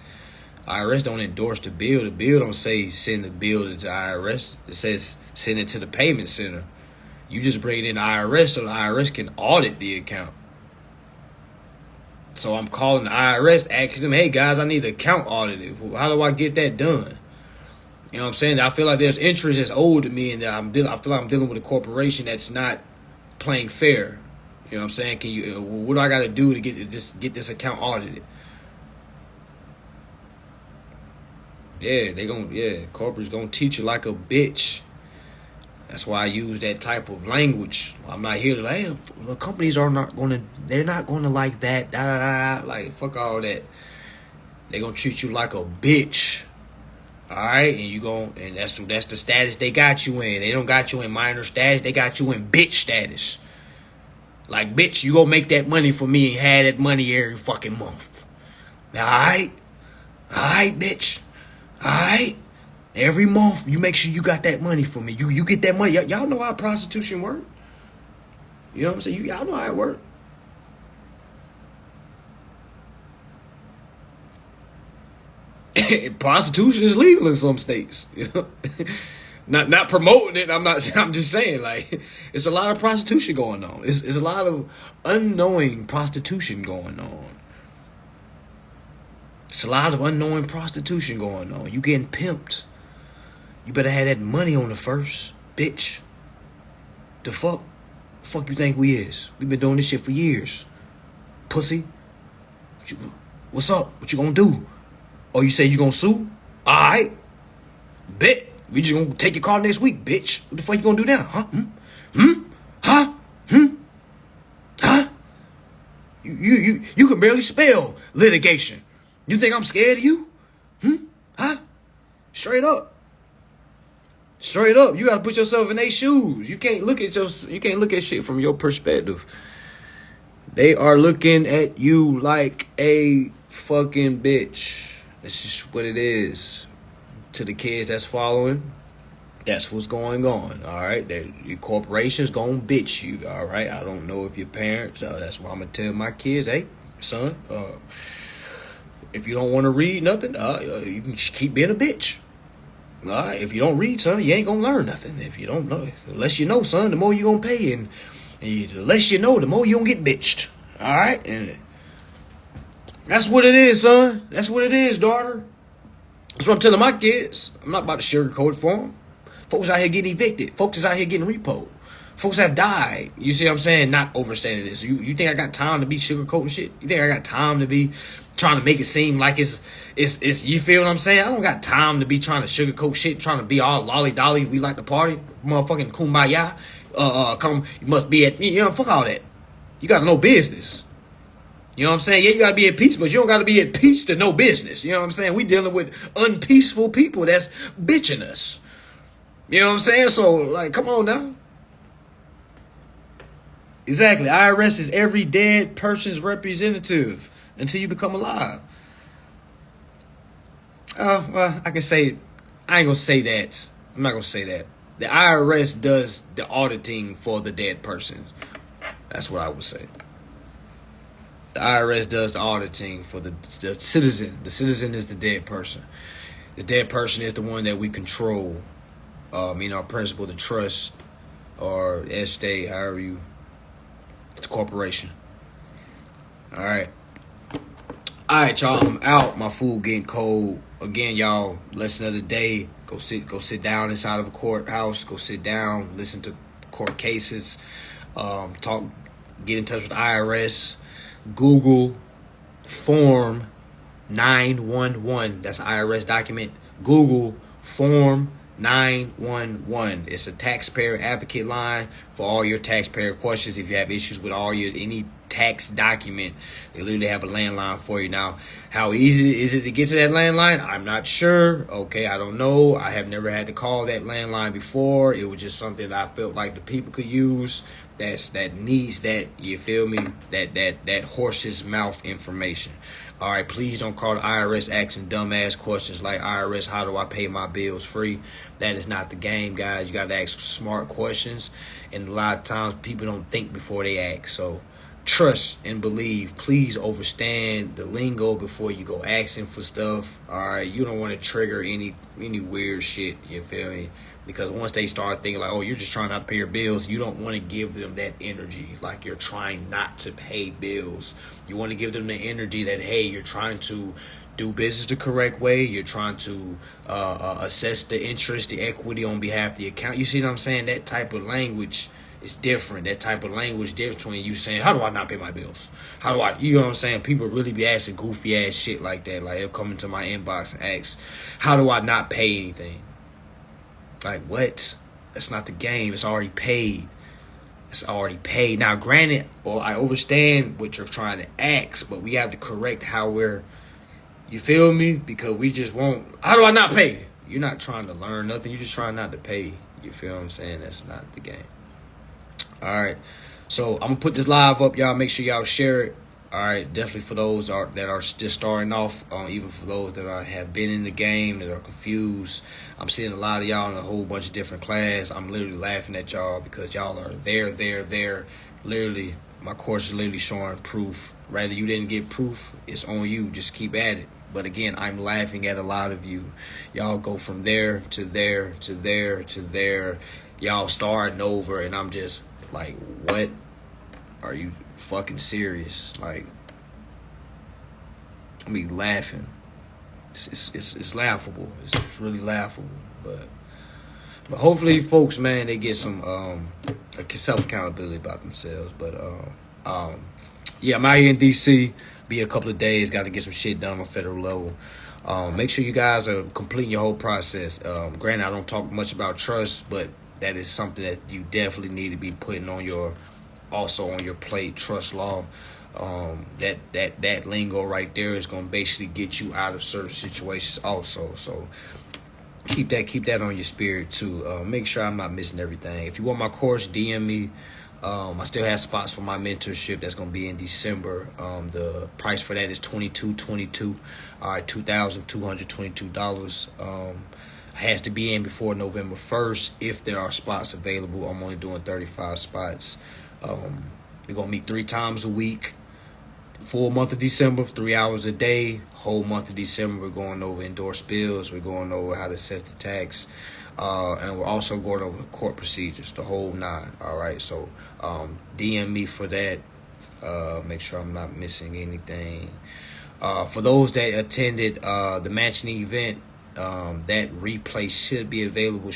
IRS don't endorse the bill. The bill don't say send the bill to the IRS. It says send it to the payment center. You just bring it in the IRS so the IRS can audit the account. So I'm calling the IRS, asking them, hey guys, I need the account audited. How do I get that done? You know what I'm saying? I feel like there's interest that's owed to me, and I feel like I'm dealing with a corporation that's not playing fair. You know what I'm saying? Can you? What do I got to do to get this account audited? Yeah, corporate's gonna teach you like a bitch. That's why I use that type of language. I'm not here to like, hey, the companies they're not gonna like that. Da, da, da. Like, fuck all that. They're gonna treat you like a bitch. Alright? And that's the status they got you in. They don't got you in minor status, they got you in bitch status. Like, bitch, you gonna make that money for me and have that money every fucking month. Alright? Alright, bitch. Alright? Every month, you make sure you got that money for me. You get that money. Y'all know how prostitution work. You know what I'm saying? Y'all know how it work. Prostitution is legal in some states. You know? Not promoting it. I'm just saying, like, it's a lot of prostitution going on. It's a lot of unknowing prostitution going on. It's a lot of unknowing prostitution going on. You getting pimped. You better have that money on the first, bitch. The fuck you think we is? We've been doing this shit for years. Pussy. What's up? What you gonna do? Oh, you say you gonna sue? Alright. Bet. We just gonna take your car next week, bitch. What the fuck you gonna do now? Huh? Huh? Huh? You can barely spell litigation. You think I'm scared of you? Huh? Straight up. Straight up, you gotta put yourself in their shoes. You can't look at shit from your perspective. They are looking at you like a fucking bitch. That's just what it is. To the kids that's following, that's what's going on. All right, your corporation's gonna bitch you. All right, I don't know if your parents. That's why I'm gonna tell my kids, hey, son, if you don't want to read nothing, you can just keep being a bitch. All right, if you don't read, son, you ain't gonna learn nothing. If you don't know, the less you know, son, the more you gonna pay, and the less you know, the more you gonna get bitched. All right, and that's what it is, son. That's what it is, daughter. That's what I'm telling my kids. I'm not about to sugarcoat it for them. Folks out here getting evicted. Folks is out here getting repoed. Folks have died. You see what I'm saying? Not overstanding this. You think I got time to be sugarcoating shit? You think I got time to be trying to make it seem like it's you feel what I'm saying? I don't got time to be trying to sugarcoat shit, trying to be all lolly dolly. We like to party, motherfucking kumbaya. come, you must be at, fuck all that. You got to know business. You know what I'm saying? Yeah, you got to be at peace, but you don't got to be at peace to know business. You know what I'm saying? We dealing with unpeaceful people that's bitching us. You know what I'm saying? So, like, come on now. Exactly. IRS is every dead person's representative until you become alive. Well, I can say, I ain't gonna say that. I'm not gonna say that. The IRS does the auditing for the dead person. That's what I would say. The IRS does the auditing for the citizen. The citizen is the dead person. The dead person is the one that we control. Our principal, the trust, or estate, however you. It's a corporation. All right. All right, y'all. I'm out. My food getting cold. Again, y'all. Lesson of the day. Go sit down inside of a courthouse. Go sit down. Listen to court cases. Talk. Get in touch with the IRS. Google Form 911. That's an IRS document. Google Form 911. It's a taxpayer advocate line for all your taxpayer questions. If you have issues with any tax document, they literally have a landline for you. Now, how easy is it to get to that landline? I'm not sure. Okay, I don't know. I have never had to call that landline before. It was just something that I felt like the people could use. That needs that, you feel me? That horse's mouth information. All right, please don't call the IRS asking dumbass questions like, IRS, how do I pay my bills free? That is not the game, guys. You got to ask smart questions. And a lot of times people don't think before they ask. So trust and believe. Please understand the lingo before you go asking for stuff. All right, you don't want to trigger any weird shit. You feel me? Because once they start thinking like, oh, you're just trying not to pay your bills, you don't want to give them that energy like you're trying not to pay bills. You want to give them the energy that, hey, you're trying to do business the correct way. You're trying to assess the interest, the equity on behalf of the account. You see what I'm saying? That type of language is different. That type of language different between you saying, how do I not pay my bills? How do I, you know what I'm saying? People really be asking goofy ass shit like that. Like they'll come into my inbox and ask, how do I not pay anything? Like, what? That's not the game. It's already paid. It's already paid. Now, granted, I understand what you're trying to ask, but we have to correct how we're, you feel me? Because we just won't, how do I not pay? You're not trying to learn nothing. You're just trying not to pay. You feel what I'm saying? That's not the game. All right. So, I'm going to put this live up, y'all. Make sure y'all share it. All right, definitely for those that are just starting off, even for those that have been in the game, that are confused. I'm seeing a lot of y'all in a whole bunch of different classes. I'm literally laughing at y'all because y'all are there. Literally, my course is literally showing proof. Rather you didn't get proof, it's on you. Just keep at it. But again, I'm laughing at a lot of you. Y'all go from there to there to there to there. Y'all starting over, and I'm just like, what? Are you fucking serious? Like, I mean, laughing. It's laughable. It's really laughable. But hopefully, folks, man, they get some self accountability about themselves. But yeah, I'm out here in DC. Be a couple of days. Got to get some shit done on federal level. Make sure you guys are completing your whole process. Granted, I don't talk much about trust, but that is something that you definitely need to be putting on your plate. Trust law. That lingo right there is going to basically get you out of certain situations also. So keep that on your spirit too. Make sure I'm not missing everything. If you want my course, DM me. I still have spots for my mentorship that's going to be in December. The price for that is $22.22. All right, $2,222. Has to be in before November 1st if there are spots available. I'm only doing 35 spots. We're going to meet 3 times a week. Full month of December, 3 hours a day. Whole month of December, we're going over endorsed bills. We're going over how to assess the tax. And we're also going over court procedures, the whole 9. All right, so DM me for that. Make sure I'm not missing anything. For those that attended the Mansion event, that replay should be available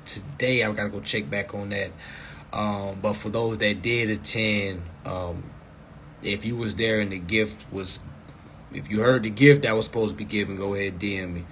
today. I've got to go check back on that. But for those that did attend, if you was there and the gift was, if you heard the gift that was supposed to be given, go ahead, DM me.